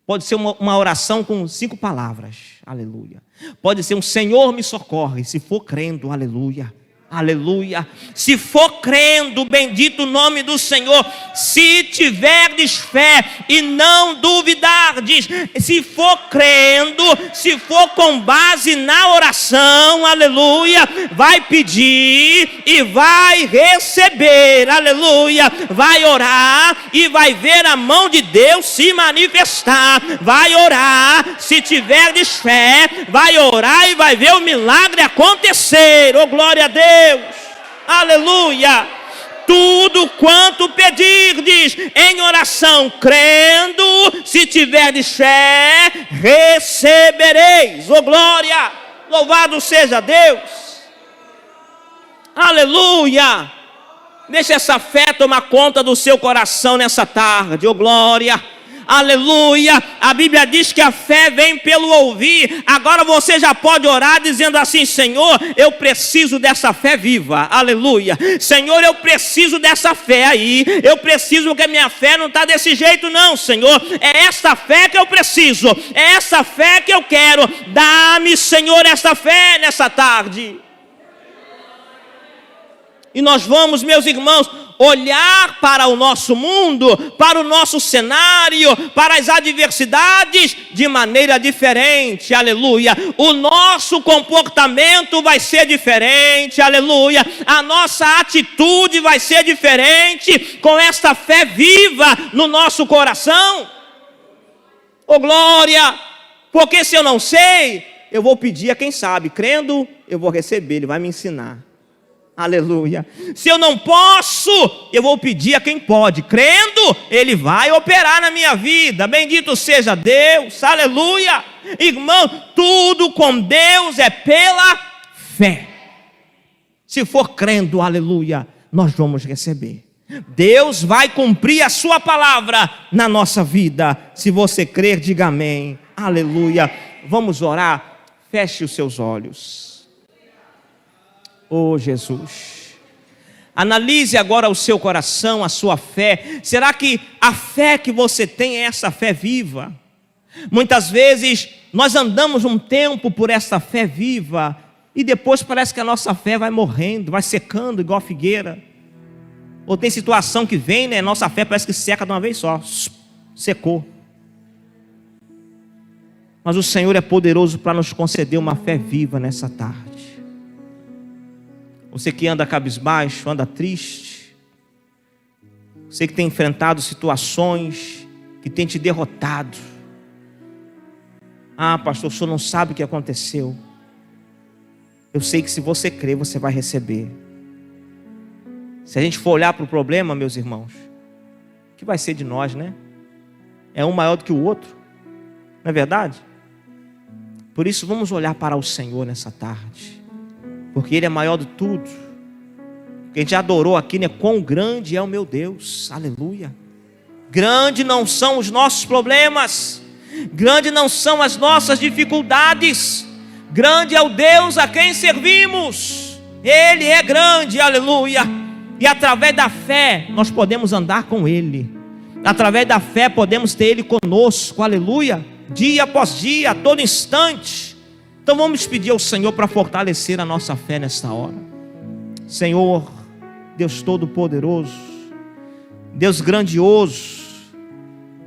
S1: pode ser uma oração com 5 palavras, aleluia. Pode ser um Senhor me socorre, se for crendo, aleluia. Aleluia. Se for crendo, bendito o nome do Senhor. Se tiverdes fé e não duvidardes, se for crendo, se for com base na oração, aleluia, vai pedir e vai receber, aleluia. Vai orar e vai ver a mão de Deus se manifestar. Vai orar, se tiverdes fé, vai orar e vai ver o milagre acontecer. Oh, glória a Deus. Aleluia. Tudo quanto pedirdes em oração, crendo, se tiverdes fé, recebereis. Oh, glória. Louvado seja Deus. Aleluia. Deixa essa fé tomar conta do seu coração nessa tarde. Oh, glória. Aleluia. A Bíblia diz que a fé vem pelo ouvir. Agora você já pode orar dizendo assim: Senhor, eu preciso dessa fé viva. Aleluia. Senhor, eu preciso dessa fé aí. Eu preciso, porque minha fé não está desse jeito não, Senhor. É essa fé que eu preciso. É essa fé que eu quero. Dá-me, Senhor, essa fé nessa tarde. E nós vamos, meus irmãos, olhar para o nosso mundo, para o nosso cenário, para as adversidades de maneira diferente, aleluia. O nosso comportamento vai ser diferente, aleluia. A nossa atitude vai ser diferente com esta fé viva no nosso coração. Oh, glória! Porque se eu não sei, eu vou pedir a quem sabe. Crendo, eu vou receber, ele vai me ensinar. Aleluia. Se eu não posso, eu vou pedir a quem pode. Crendo, ele vai operar na minha vida. Bendito seja Deus. Aleluia. Irmão, tudo com Deus é pela fé. Se for crendo, aleluia, nós vamos receber. Deus vai cumprir a sua palavra na nossa vida. Se você crer, diga amém. Aleluia. Vamos orar. Feche os seus olhos. Oh, Jesus, analise agora o seu coração, a sua fé. Será que a fé que você tem é essa fé viva? Muitas vezes nós andamos um tempo por essa fé viva e depois parece que a nossa fé vai morrendo, vai secando igual a figueira. Ou tem situação que vem, né? Nossa fé parece que seca de uma vez só, secou. Mas o Senhor é poderoso para nos conceder uma fé viva nessa tarde. Você que anda cabisbaixo, anda triste. Você que tem enfrentado situações que tem te derrotado. Ah, pastor, o senhor não sabe o que aconteceu. Eu sei que se você crer, você vai receber. Se a gente for olhar para o problema, meus irmãos, o que vai ser de nós, né? É um maior do que o outro. Não é verdade? Por isso, vamos olhar para o Senhor nessa tarde. Porque Ele é maior de tudo. Porque a gente já adorou aqui, né? Quão grande é o meu Deus. Aleluia. Grande não são os nossos problemas. Grande não são as nossas dificuldades. Grande é o Deus a quem servimos. Ele é grande, aleluia. E através da fé nós podemos andar com Ele. Através da fé podemos ter Ele conosco, aleluia. Dia após dia, a todo instante. Então vamos pedir ao Senhor para fortalecer a nossa fé nesta hora. Senhor, Deus Todo-Poderoso, Deus grandioso,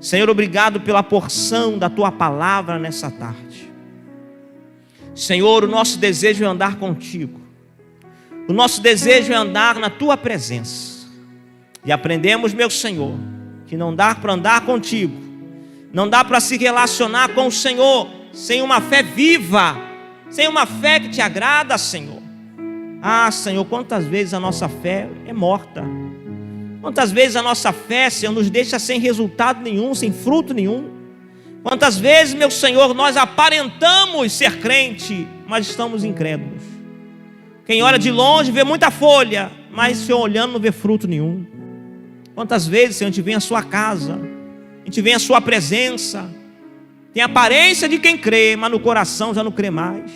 S1: Senhor, obrigado pela porção da Tua palavra nessa tarde. Senhor, o nosso desejo é andar contigo. O nosso desejo é andar na Tua presença. E aprendemos, meu Senhor, que não dá para andar contigo, não dá para se relacionar com o Senhor sem uma fé viva, sem uma fé que te agrada, Senhor. Ah, Senhor, quantas vezes a nossa fé é morta. Quantas vezes a nossa fé, Senhor, nos deixa sem resultado nenhum, sem fruto nenhum. Quantas vezes, meu Senhor, nós aparentamos ser crente, mas estamos incrédulos. Quem olha de longe vê muita folha, mas Senhor, olhando não vê fruto nenhum. Quantas vezes, Senhor, a gente vem à sua casa, a gente vem à sua presença, tem aparência de quem crê, mas no coração já não crê mais.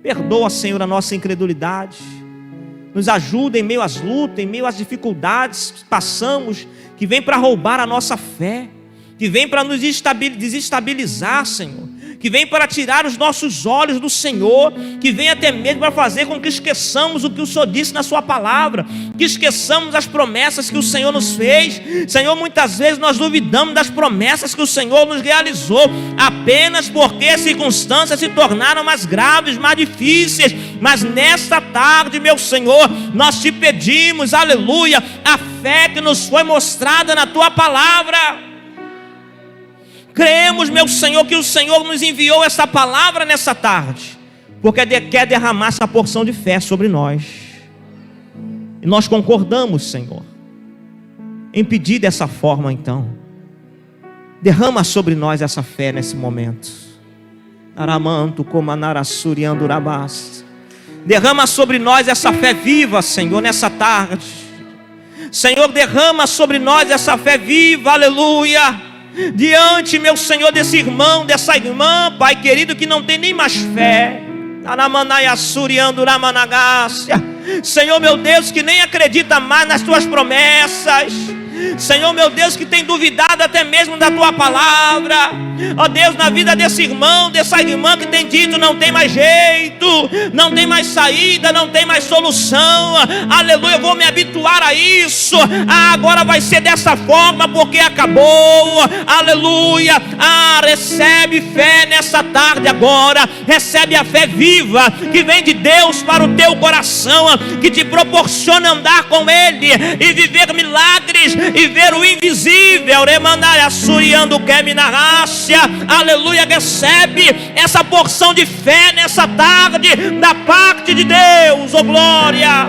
S1: Perdoa, Senhor, a nossa incredulidade. Nos ajuda em meio às lutas, em meio às dificuldades que passamos, que vem para roubar a nossa fé. que vem para nos desestabilizar, Senhor, que vem para tirar os nossos olhos do Senhor, que vem até mesmo para fazer com que esqueçamos o que o Senhor disse na sua palavra, que esqueçamos as promessas que o Senhor nos fez. Senhor, muitas vezes nós duvidamos das promessas que o Senhor nos realizou, apenas porque as circunstâncias se tornaram mais graves, mais difíceis. Mas nesta tarde, meu Senhor, nós te pedimos, aleluia, a fé que nos foi mostrada na tua palavra. Cremos, meu Senhor, que o Senhor nos enviou essa palavra nessa tarde, porque quer derramar essa porção de fé sobre nós. E nós concordamos, Senhor, em pedir dessa forma. Então derrama sobre nós essa fé nesse momento. Aramanto como anarassuriandurabás. Derrama sobre nós essa fé viva, Senhor, nessa tarde. Senhor, derrama sobre nós essa fé viva, aleluia. Diante, meu Senhor, desse irmão, dessa irmã, Pai querido, que não tem nem mais fé. Senhor, meu Deus, que nem acredita mais nas tuas promessas. Senhor, meu Deus, que tem duvidado até mesmo da tua palavra. Ó Deus, na vida desse irmão, dessa irmã que tem dito não tem mais jeito, não tem mais saída, não tem mais solução. Aleluia, eu vou me habituar a isso. Agora vai ser dessa forma porque acabou. Aleluia. Recebe fé nessa tarde agora. Recebe a fé viva que vem de Deus para o teu coração, que te proporciona andar com Ele e viver milagres e ver o invisível. Aleluia, recebe essa porção de fé nessa tarde da parte de Deus. Oh glória.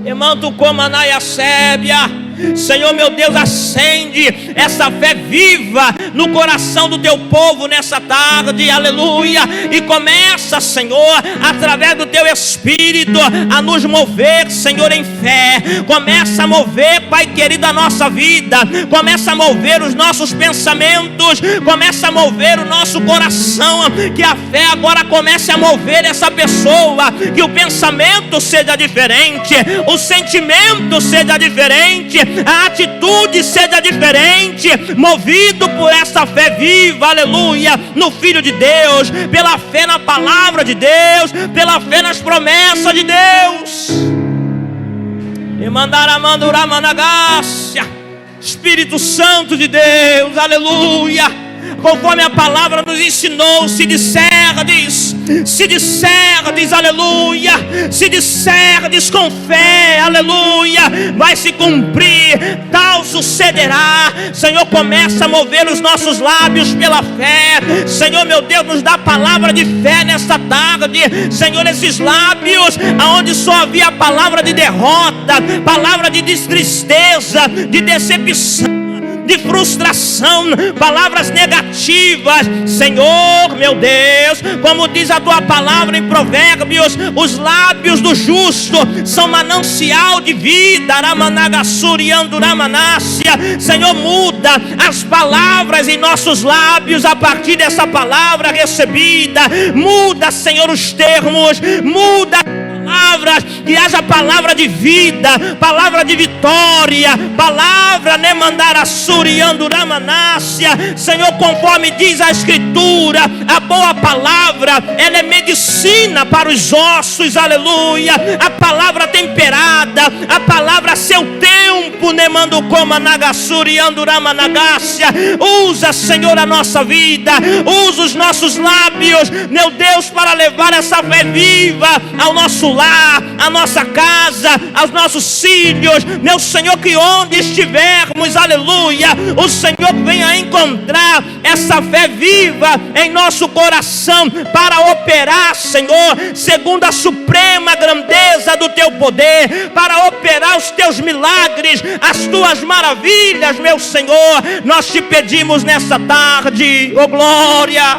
S1: Emanto como anaiasébia. Senhor, meu Deus, acende essa fé viva no coração do teu povo nessa tarde, aleluia, e começa, Senhor, através do teu Espírito, a nos mover, Senhor, em fé. Começa a mover, Pai querido, a nossa vida, começa a mover os nossos pensamentos, começa a mover o nosso coração, que a fé agora comece a mover essa pessoa, que o pensamento seja diferente, o sentimento seja diferente, a atitude seja diferente, movido por essa fé viva, aleluia, no Filho de Deus, pela fé na palavra de Deus, pela fé nas promessas de Deus. E mandar a mandurar managácia, Espírito Santo de Deus, aleluia. Conforme a palavra nos ensinou, se disserdes, aleluia, se disserdes com fé, aleluia, vai se cumprir, tal sucederá. Senhor, começa a mover os nossos lábios pela fé. Senhor, meu Deus, nos dá palavra de fé nesta tarde. Senhor, esses lábios, aonde só havia palavra de derrota, palavra de tristeza, de decepção, de frustração, palavras negativas. Senhor, meu Deus, como diz a tua palavra em Provérbios, os lábios do justo são manancial de vida. Senhor, muda as palavras em nossos lábios a partir dessa palavra recebida. Muda, Senhor, os termos, muda palavras, que haja palavra de vida, palavra de vitória, palavra Senhor, conforme diz a Escritura, a boa palavra, ela é medicina para os ossos, aleluia. A palavra temperada, a palavra a seu tempo, usa, Senhor, a nossa vida, usa os nossos lábios, meu Deus, para levar essa fé viva ao nosso lar, à nossa casa, aos nossos filhos, meu Senhor, que onde estivermos, aleluia, o Senhor venha encontrar essa fé viva em nosso coração para operar, Senhor, segundo a suprema grandeza do teu poder, para operar os teus milagres, as tuas maravilhas, meu Senhor. Nós te pedimos nessa tarde, oh glória,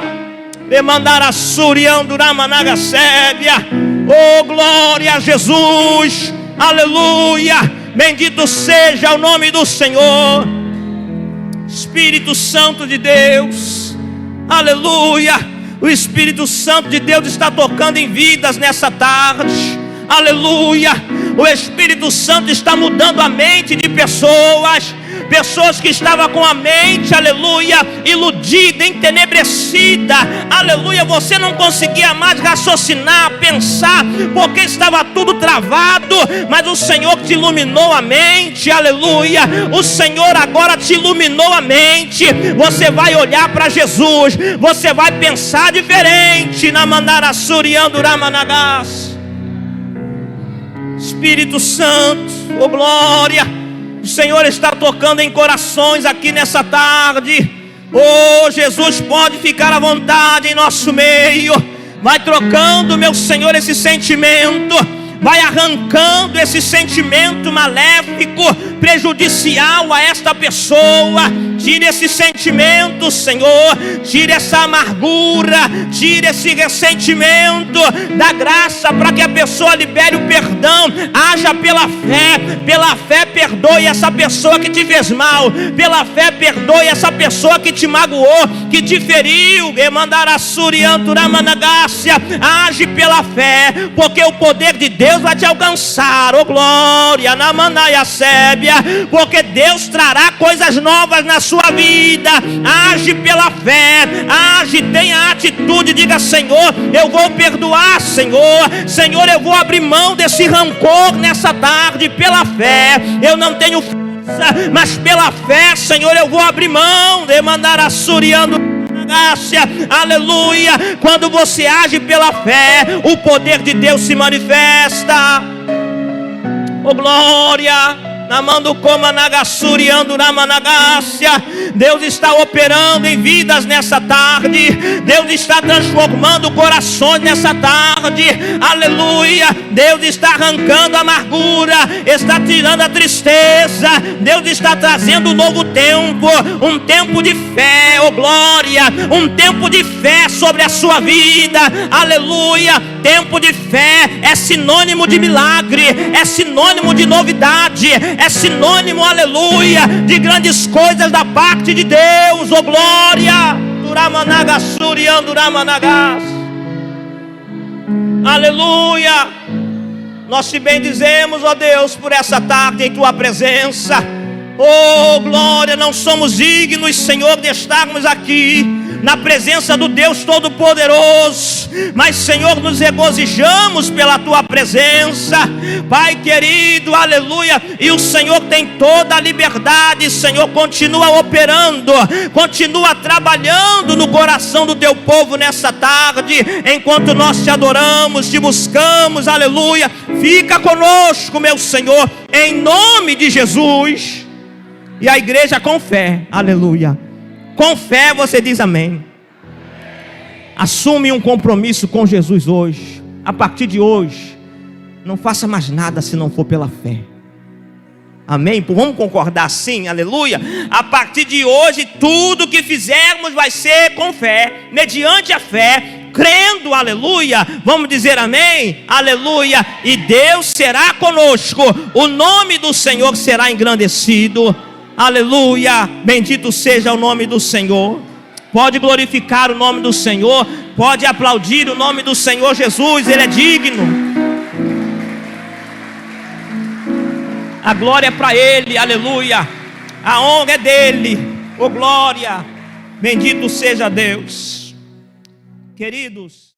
S1: demandar a Surianduramanagassébia. Oh glória a Jesus, aleluia, bendito seja o nome do Senhor. Espírito Santo de Deus, aleluia, o Espírito Santo de Deus está tocando em vidas nessa tarde, aleluia. O Espírito Santo está mudando a mente de pessoas, pessoas que estavam com a mente, aleluia, iludida, entenebrecida, aleluia, você não conseguia mais raciocinar, pensar, porque estava tudo travado, mas o Senhor te iluminou a mente, aleluia, o Senhor agora te iluminou a mente, você vai olhar para Jesus, você vai pensar diferente, na Mandarasurianduramanagás. Espírito Santo, oh glória, o Senhor está tocando em corações aqui nessa tarde. Oh, Jesus pode ficar à vontade em nosso meio. Vai trocando, meu Senhor, esse sentimento, vai arrancando esse sentimento maléfico, prejudicial a esta pessoa. Tire esse sentimento, Senhor, tire essa amargura, tire esse ressentimento, dá graça para que a pessoa libere o perdão, haja pela fé perdoe essa pessoa que te fez mal, pela fé perdoe essa pessoa que te magoou, que te feriu, age pela fé, porque o poder de Deus vai te alcançar, oh glória, na Manaia Sébia, porque Deus trará coisas novas na sua vida. Age pela fé, age, tenha atitude, diga: Senhor, eu vou perdoar, Senhor, Senhor, eu vou abrir mão desse rancor nessa tarde, pela fé. Eu não tenho força, mas pela fé, Senhor, eu vou abrir mão de mandar a Suriando. Aleluia, quando você age pela fé, o poder de Deus se manifesta, oh glória. Namando coma nagasuriando ramanagácia. Deus está operando em vidas nessa tarde. Deus está transformando corações nessa tarde. Aleluia. Deus está arrancando a amargura, está tirando a tristeza. Deus está trazendo um novo tempo, um tempo de fé, oh glória, um tempo de fé sobre a sua vida. Aleluia. Tempo de fé é sinônimo de milagre, é sinônimo de novidade, é sinônimo, aleluia, de grandes coisas da parte de Deus, oh glória. Aleluia. Nós te bendizemos, ó Deus, por essa tarde em tua presença. Oh glória, não somos dignos, Senhor, de estarmos aqui na presença do Deus Todo-Poderoso, mas Senhor, nos regozijamos pela tua presença, Pai querido, aleluia. E o Senhor tem toda a liberdade, Senhor, continua operando, continua trabalhando no coração do teu povo nessa tarde, enquanto nós te adoramos, te buscamos, aleluia. Fica conosco, meu Senhor, em nome de Jesus. E a igreja com fé, aleluia, com fé você diz amém. Assume um compromisso com Jesus hoje. A partir de hoje, não faça mais nada se não for pela fé. Amém? Vamos concordar assim, aleluia. A partir de hoje, tudo que fizermos vai ser com fé, mediante a fé, crendo, aleluia. Vamos dizer amém? Aleluia. E Deus será conosco, o nome do Senhor será engrandecido. Aleluia, bendito seja o nome do Senhor. Pode glorificar o nome do Senhor, pode aplaudir o nome do Senhor Jesus, Ele é digno. A glória é para Ele, aleluia. A honra é dEle, oh glória. Bendito seja Deus. Queridos,